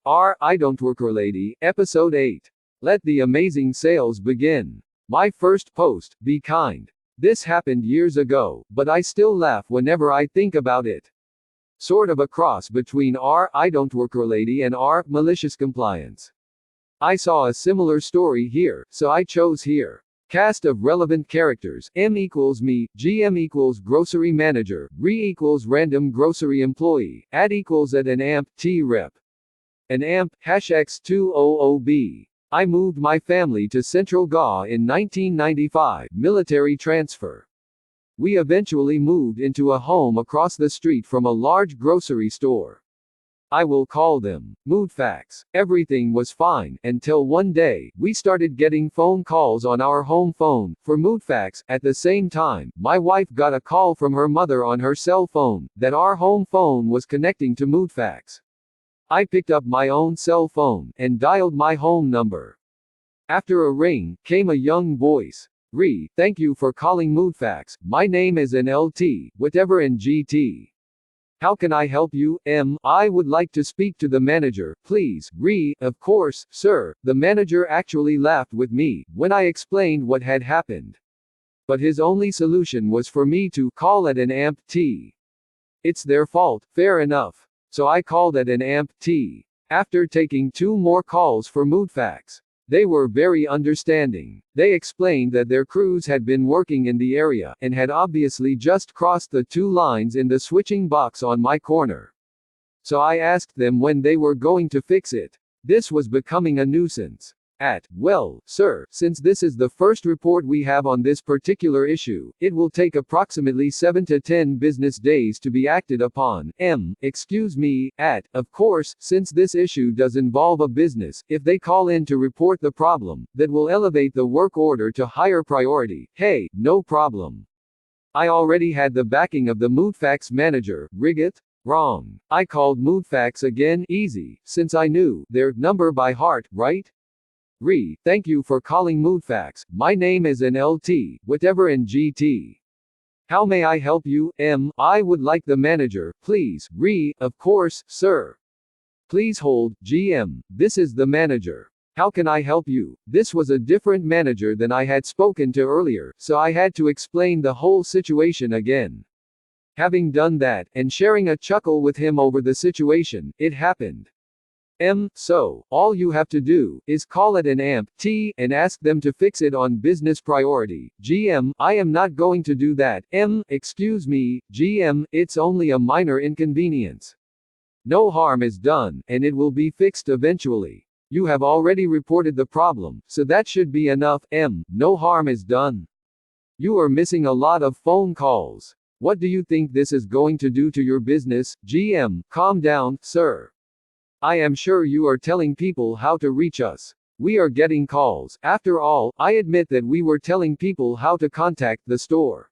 IDontWorkHereLady, Episode 8. Let the amazing sales begin. My first post, be kind. This happened years ago, but I still laugh whenever I think about it. Sort of a cross between IDontWorkHereLady and malicious compliance. I saw a similar story here, so I chose here. Cast of relevant characters: M equals me, GM equals grocery manager, RE equals random grocery employee, AD equals at an AMP, T rep. An AMP, #X200B. I moved my family to Central GA in 1995, military transfer. We eventually moved into a home across the street from a large grocery store. I will call them moodfax. Everything was fine, until one day, we started getting phone calls on our home phone, for moodfax. At the same time, my wife got a call from her mother on her cell phone, that our home phone was connecting to moodfax. I picked up my own cell phone, and dialed my home number. After a ring, came a young voice. Thank you for calling moodfax, my name is NLT, whatever in GT. How can I help you? I would like to speak to the manager, please. Of course, sir. The manager actually laughed with me, when I explained what had happened. But his only solution was for me to call at an AMP T. It's their fault, fair enough. So I called at an AMP T. After taking 2 more calls for moodfax, they were very understanding. They explained that their crews had been working in the area, and had obviously just crossed the 2 lines in the switching box on my corner. So I asked them when they were going to fix it. This was becoming a nuisance. Well, sir, since this is the first report we have on this particular issue, it will take approximately 7 to 10 business days to be acted upon. Excuse me, of course, since this issue does involve a business, if they call in to report the problem, that will elevate the work order to higher priority. Hey, no problem. I already had the backing of the moodfax manager. Riggit? Wrong. I called moodfax again, easy, since I knew their number by heart, right? Thank you for calling moodfax, my name is NLT, whatever in GT. How may I help you? I would like the manager, please. Of course, sir. Please hold. GM, this is the manager. How can I help you? This was a different manager than I had spoken to earlier, so I had to explain the whole situation again. Having done that, and sharing a chuckle with him over the situation, it happened. So, all you have to do, is call at an AMP T, and ask them to fix it on business priority. GM, I am not going to do that. Excuse me, GM, it's only a minor inconvenience. No harm is done, and it will be fixed eventually. You have already reported the problem, so that should be enough. No harm is done. You are missing a lot of phone calls. What do you think this is going to do to your business? GM, calm down, sir. I am sure you are telling people how to reach us. We are getting calls. After all, I admit that we were telling people how to contact the store.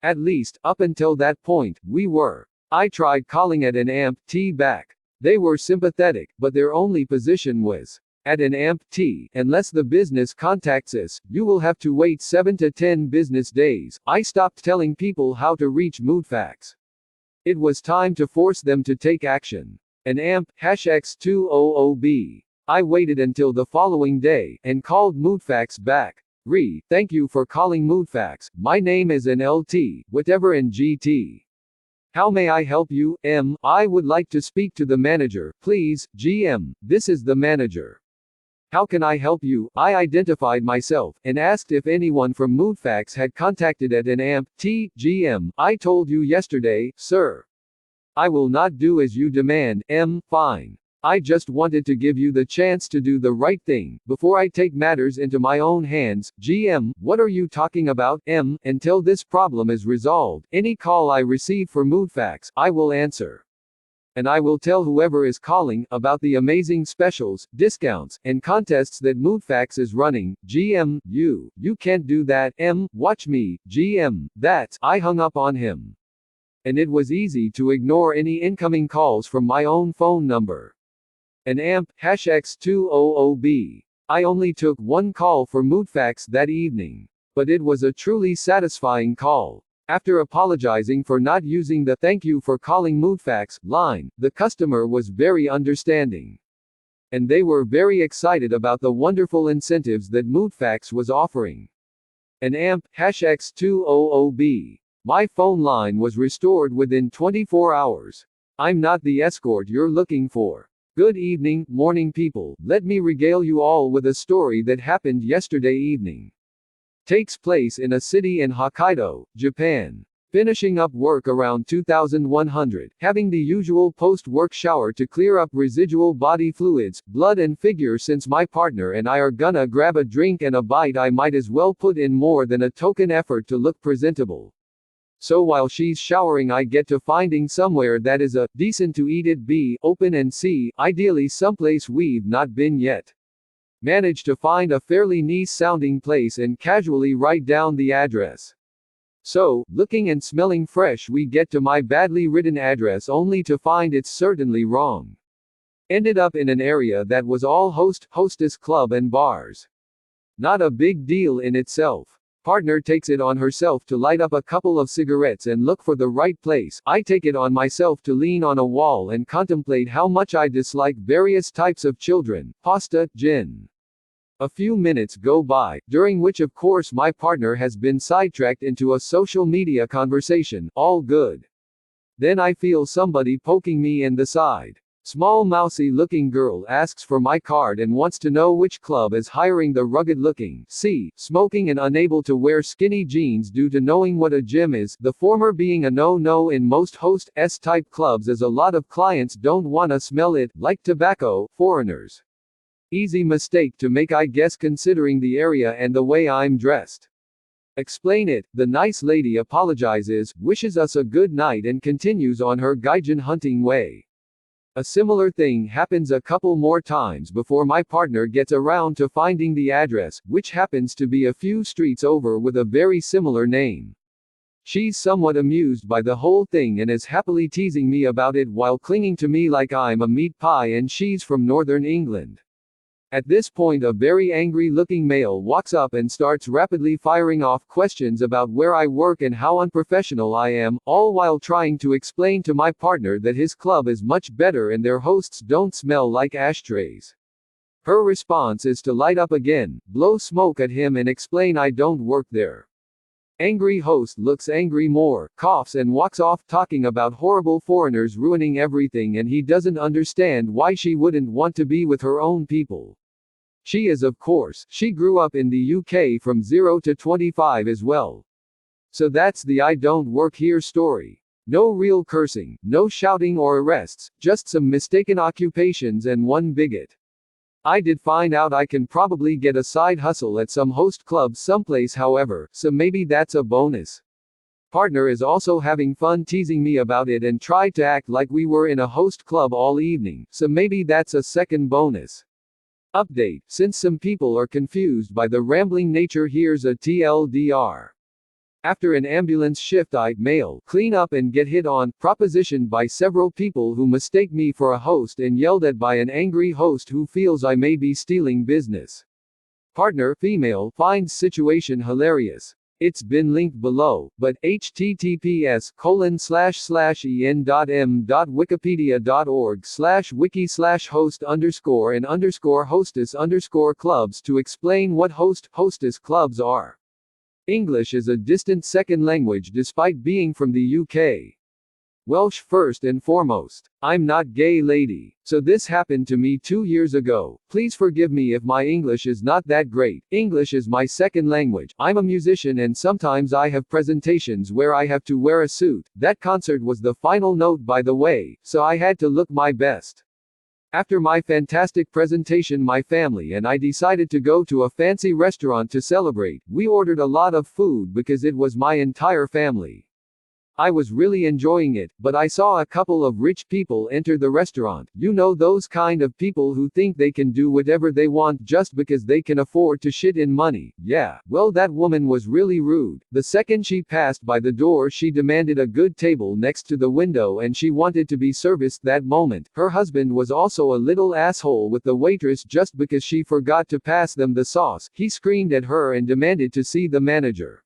At least, up until that point, we were. I tried calling at an AMP T back. They were sympathetic, but their only position was, at an AMP T, unless the business contacts us, you will have to wait 7 to 10 business days. I stopped telling people how to reach moodfax. It was time to force them to take action. An AMP, #X200B. I waited until the following day, and called moodfax back. Thank you for calling moodfax, my name is NLT, whatever in GT. How may I help you? I would like to speak to the manager, please. GM, this is the manager. How can I help you? I identified myself, and asked if anyone from moodfax had contacted at an AMP T. GM, I told you yesterday, sir. I will not do as you demand. Fine. I just wanted to give you the chance to do the right thing, before I take matters into my own hands. GM, what are you talking about? Until this problem is resolved, any call I receive for moodfax, I will answer. And I will tell whoever is calling, about the amazing specials, discounts, and contests that moodfax is running. GM, you can't do that. Watch me. GM, I hung up on him. And it was easy to ignore any incoming calls from my own phone number. An AMP, #X200B. I only took 1 call for moodfax that evening. But it was a truly satisfying call. After apologizing for not using the "thank you for calling moodfax" line, the customer was very understanding. and they were very excited about the wonderful incentives that Moodfax was offering. An AMP #X200B. My phone line was restored within 24 hours. I'm not the escort you're looking for. Good evening, morning people. Let me regale you all with a story that happened yesterday evening. Takes place in a city in Hokkaido, Japan. Finishing up work around 2100, having the usual post-work shower to clear up residual body fluids, blood and figure. Since my partner and I are gonna grab a drink and a bite, I might as well put in more than a token effort to look presentable. So while she's showering, I get to finding somewhere that is decent to eat it, be open and see, ideally someplace we've not been yet. Manage to find a fairly nice sounding place and casually write down the address. So, looking and smelling fresh, we get to my badly written address only to find it's certainly wrong. Ended up in an area that was all hostess club and bars. Not a big deal in itself. Partner takes it on herself to light up a couple of cigarettes and look for the right place. I take it on myself to lean on a wall and contemplate how much I dislike various types of children, pasta, gin. A few minutes go by, during which of course my partner has been sidetracked into a social media conversation, all good. Then I feel somebody poking me in the side. Small mousy looking girl asks for my card and wants to know which club is hiring the rugged looking, smoking and unable to wear skinny jeans due to knowing what a gym is, the former being a no-no in most host-type clubs, as a lot of clients don't wanna smell it, like tobacco, foreigners. Easy mistake to make, I guess, considering the area and the way I'm dressed. Explain it, the nice lady apologizes, wishes us a good night and continues on her gaijin hunting way. A similar thing happens a couple more times before my partner gets around to finding the address, which happens to be a few streets over with a very similar name. She's somewhat amused by the whole thing and is happily teasing me about it while clinging to me like I'm a meat pie and she's from Northern England. At this point, a very angry-looking male walks up and starts rapidly firing off questions about where I work and how unprofessional I am, all while trying to explain to my partner that his club is much better and their hosts don't smell like ashtrays. Her response is to light up again, blow smoke at him and explain I don't work there. Angry host looks angry more, coughs and walks off talking about horrible foreigners ruining everything, and he doesn't understand why she wouldn't want to be with her own people. She is, of course. She grew up in the UK from 0 to 25 as well. So that's the I don't work here story. No real cursing, no shouting or arrests, just some mistaken occupations and one bigot. I did find out I can probably get a side hustle at some host club someplace, however, so maybe that's a bonus. Partner is also having fun teasing me about it and tried to act like we were in a host club all evening, so maybe that's a second bonus. Update: since some people are confused by the rambling nature, here's a TLDR. After an ambulance shift, I clean up and get hit on, propositioned by several people who mistake me for a host and yelled at by an angry host who feels I may be stealing business. Partner, female, finds situation hilarious. It's been linked below, but https://en.m.wiki.org/wiki/host_and_hostess_clubs to explain what hostess clubs are. English is a distant second language despite being from the UK. Welsh first and foremost. I'm not gay, lady. So this happened to me 2 years ago. Please forgive me if my English is not that great. English is my second language. I'm a musician and sometimes I have presentations where I have to wear a suit. That concert was the final note, by the way, so I had to look my best. After my fantastic presentation, my family and I decided to go to a fancy restaurant to celebrate. We ordered a lot of food because it was my entire family. I was really enjoying it, but I saw a couple of rich people enter the restaurant. You know, those kind of people who think they can do whatever they want just because they can afford to shit in money. Yeah, well, that woman was really rude. The second she passed by the door, she demanded a good table next to the window and she wanted to be serviced that moment. Her husband was also a little asshole with the waitress just because she forgot to pass them the sauce. He screamed at her and demanded to see the manager.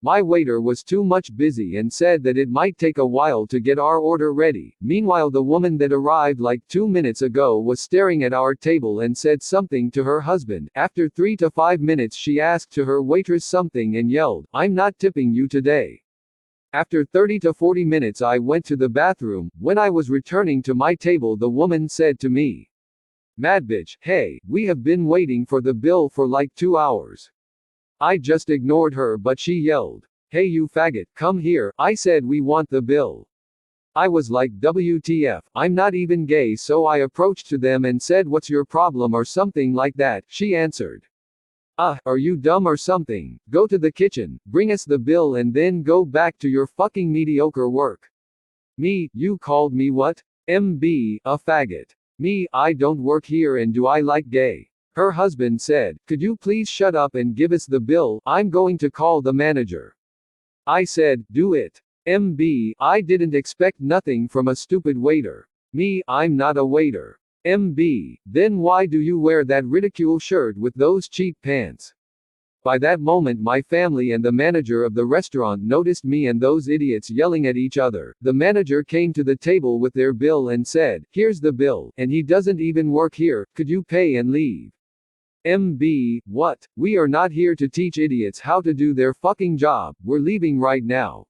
My waiter was too much busy and said that it might take a while to get our order ready. Meanwhile, the woman that arrived like 2 minutes ago was staring at our table and said something to her husband. After 3 to 5 minutes, she asked to her waitress something and yelled, "I'm not tipping you today." After 30 to 40 minutes, I went to the bathroom. When I was returning to my table, the woman said to me, "Mad bitch, hey, we have been waiting for the bill for like 2 hours." I just ignored her, but she yelled, "Hey you faggot, come here." I said, "We want the bill." I was like, WTF, I'm not even gay, so I approached to them and said, "What's your problem?" or something like that. She answered, "Are you dumb or something? Go to the kitchen, bring us the bill and then go back to your fucking mediocre work." Me, you called me what? MB, a faggot. Me, I don't work here and do I like gay. Her husband said, "Could you please shut up and give us the bill? I'm going to call the manager." I said, "Do it." MB, I didn't expect nothing from a stupid waiter. Me, I'm not a waiter. MB, then why do you wear that ridicule shirt with those cheap pants? By that moment, my family and the manager of the restaurant noticed me and those idiots yelling at each other. The manager came to the table with their bill and said, "Here's the bill, and he doesn't even work here, could you pay and leave?" MB, what? We are not here to teach idiots how to do their fucking job, we're leaving right now.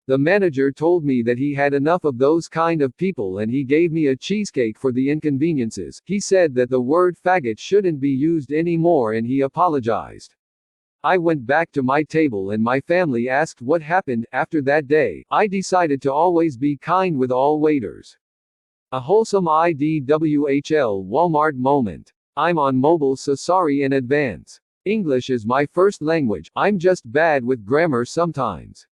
The manager told me that he had enough of those kind of people and he gave me a cheesecake for the inconveniences. He said that the word faggot shouldn't be used anymore and he apologized. I went back to my table and my family asked what happened. After that day, I decided to always be kind with all waiters. A wholesome IDWHL Walmart moment. I'm on mobile, so sorry in advance. English is my first language, I'm just bad with grammar sometimes.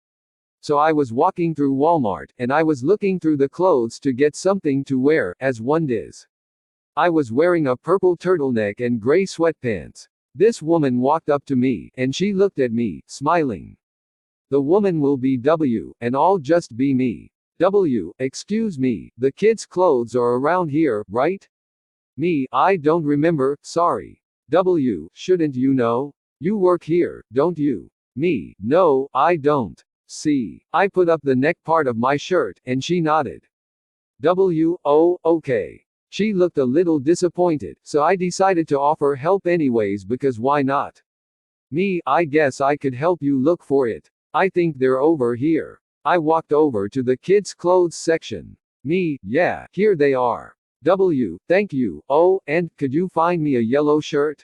So I was walking through Walmart, and I was looking through the clothes to get something to wear, as one does. I was wearing a purple turtleneck and gray sweatpants. This woman walked up to me, and she looked at me, smiling. The woman will be W, and I'll just be me. W, excuse me, the kids' clothes are around here, right? Me, I don't remember, sorry. W, shouldn't you know? You work here, don't you? Me, no, I don't. C, I put up the neck part of my shirt, and she nodded. W, oh, okay. She looked a little disappointed, so I decided to offer help anyways because why not? Me, I guess I could help you look for it. I think they're over here. I walked over to the kids' clothes section. Me, yeah, here they are. W, thank you. Oh, and could you find me a yellow shirt?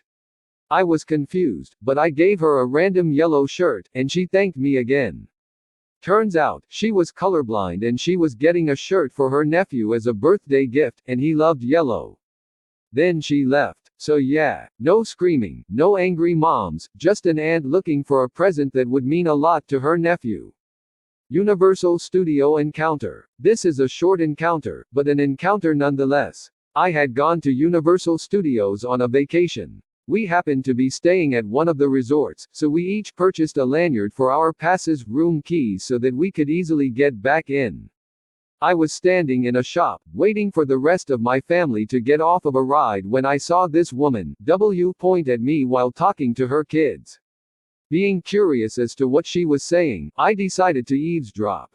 I was confused, but I gave her a random yellow shirt, and she thanked me again. Turns out, she was colorblind and she was getting a shirt for her nephew as a birthday gift, and he loved yellow. Then she left. So yeah, no screaming, no angry moms, just an aunt looking for a present that would mean a lot to her nephew. Universal Studio encounter. This is a short encounter, but an encounter nonetheless. I had gone to Universal Studios on a vacation. We happened to be staying at one of the resorts, so we each purchased a lanyard for our passes, room keys, so that we could easily get back in. I was standing in a shop, waiting for the rest of my family to get off of a ride when I saw this woman, W, point at me while talking to her kids. Being curious as to what she was saying, I decided to eavesdrop.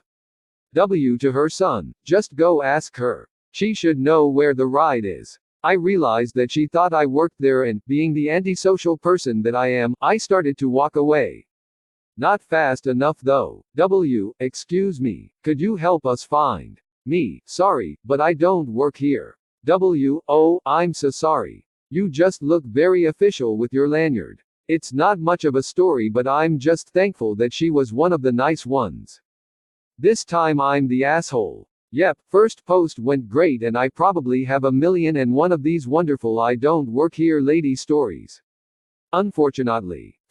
W to her son, "Just go ask her. She should know where the ride is." I realized that she thought I worked there and, being the antisocial person that I am, I started to walk away. Not fast enough though. W, excuse me, could you help us find? Me, sorry, but I don't work here. W, oh, I'm so sorry. You just look very official with your lanyard. It's not much of a story, but I'm just thankful that she was one of the nice ones. This time I'm the asshole. Yep, first post went great and I probably have 1,000,001 of these wonderful I don't work here lady stories.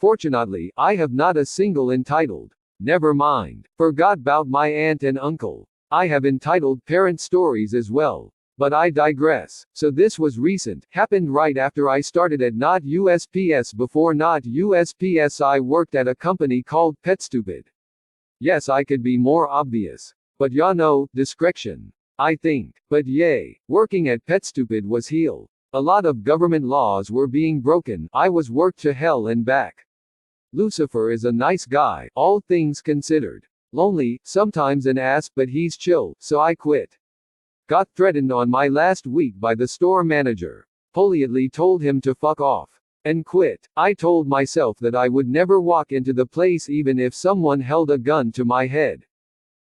Fortunately, I have not a single entitled. Never mind. Forgot about my aunt and uncle. I have entitled parent stories as well. But I digress. So this was recent, happened right after I started at Not USPS. Before Not USPS I worked at a company called PetStupid. Yes, I could be more obvious. But ya know, discretion. I think. But yay, working at PetStupid was hell. A lot of government laws were being broken, I was worked to hell and back. Lucifer is a nice guy, all things considered. Lonely, sometimes an ass, but he's chill, so I quit. Got threatened on my last week by the store manager. Politely told him to fuck off and quit. I told myself that I would never walk into the place even if someone held a gun to my head.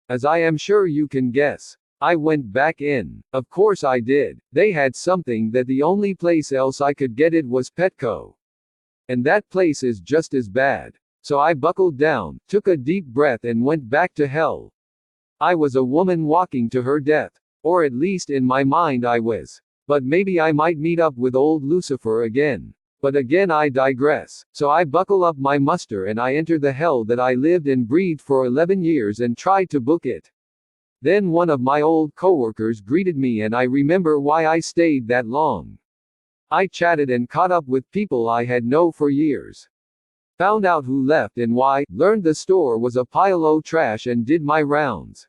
As I am sure you can guess, I went back in. Of course I did. They had something that the only place else I could get it was Petco. And that place is just as bad. So I buckled down, took a deep breath and went back to hell. I was a woman walking to her death. Or at least in my mind I was. But maybe I might meet up with old Lucifer again. But again I digress. So I buckle up my muster and I enter the hell that I lived and breathed for 11 years and tried to book it. Then one of my old coworkers greeted me and I remember why I stayed that long. I chatted and caught up with people I had known for years. Found out who left and why, learned the store was a pile of trash and did my rounds.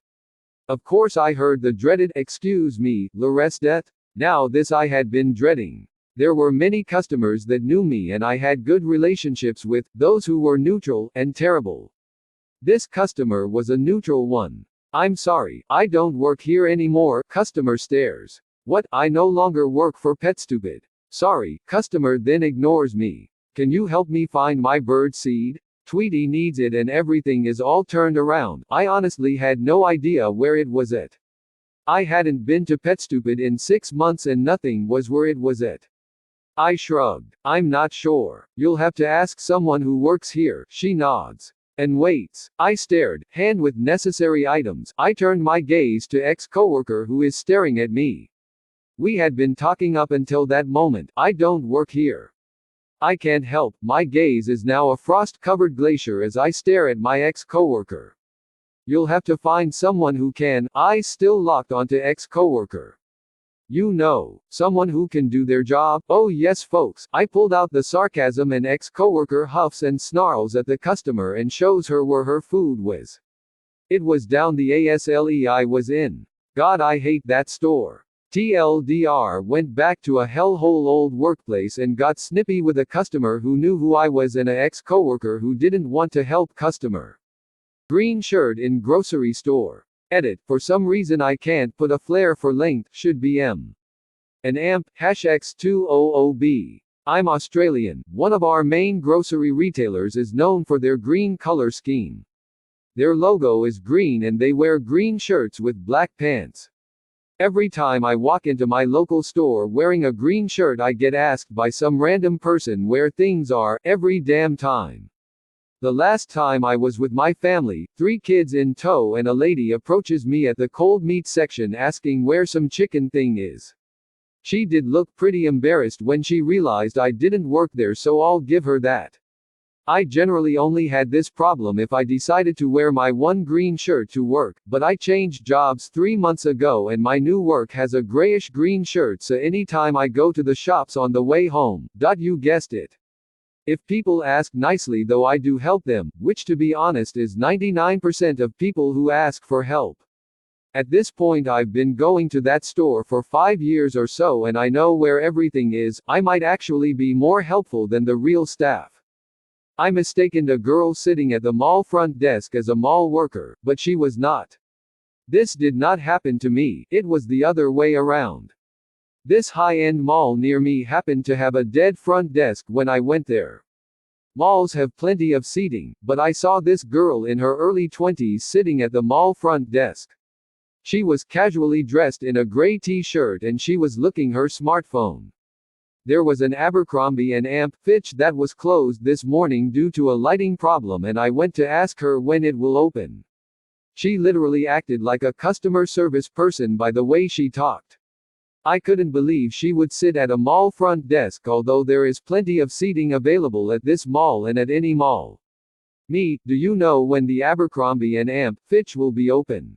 Of course I heard the dreaded, "Excuse me, le restet?" Now this I had been dreading. There were many customers that knew me and I had good relationships with, those who were neutral, and terrible. This customer was a neutral one. "I'm sorry, I don't work here anymore," customer stares. "What, I no longer work for PetStupid." "Sorry," customer then ignores me. "Can you help me find my bird seed? Tweety needs it and everything is all turned around." I honestly had no idea where it was at. I hadn't been to PetStupid in 6 months and nothing was where it was at. I shrugged. "I'm not sure. You'll have to ask someone who works here." She nods and waits. I stared, hand with necessary items. I turned my gaze to ex-coworker who is staring at me. We had been talking up until that moment. "I don't work here." I can't help, my gaze is now a frost-covered glacier as I stare at my ex-coworker. "You'll have to find someone who can," eyes still locked onto ex-coworker. "You know, someone who can do their job." "Oh yes folks." I pulled out the sarcasm and ex-coworker huffs and snarls at the customer and shows her where her food was. It was down the ASLE I was in. God, I hate that store. TLDR went back to a hellhole old workplace and got snippy with a customer who knew who I was and a ex-coworker who didn't want to help customer. Green shirt in grocery store. Edit, for some reason I can't put a flare for length, should be M. An amp, #X200B. I'm Australian. One of our main grocery retailers is known for their green color scheme. Their logo is green and they wear green shirts with black pants. Every time I walk into my local store wearing a green shirt I get asked by some random person where things are, every damn time. The last time I was with my family, 3 kids in tow and a lady approaches me at the cold meat section asking where some chicken thing is. She did look pretty embarrassed when she realized I didn't work there, so I'll give her that. I generally only had this problem if I decided to wear my one green shirt to work, but I changed jobs 3 months ago and my new work has a grayish green shirt, so anytime I go to the shops on the way home, you guessed it. If people ask nicely though I do help them, which to be honest is 99% of people who ask for help. At this point I've been going to that store for 5 years or so and I know where everything is. I might actually be more helpful than the real staff. I mistaken a girl sitting at the mall front desk as a mall worker, but she was not. This did not happen to me, it was the other way around. This high-end mall near me happened to have a dead front desk when I went there. Malls have plenty of seating, but I saw this girl in her early 20s sitting at the mall front desk. She was casually dressed in a gray t-shirt and she was looking her smartphone. There was an Abercrombie & Fitch that was closed this morning due to a lighting problem and I went to ask her when it will open. She literally acted like a customer service person by the way she talked. I couldn't believe she would sit at a mall front desk, although there is plenty of seating available at this mall and at any mall. Me, do you know when the Abercrombie & Fitch will be open?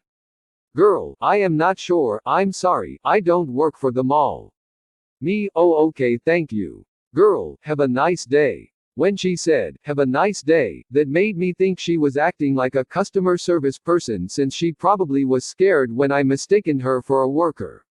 Girl, I am not sure, I'm sorry, I don't work for the mall. Me, oh okay thank you. Girl, have a nice day. When she said, have a nice day, that made me think she was acting like a customer service person since she probably was scared when I mistaken her for a worker.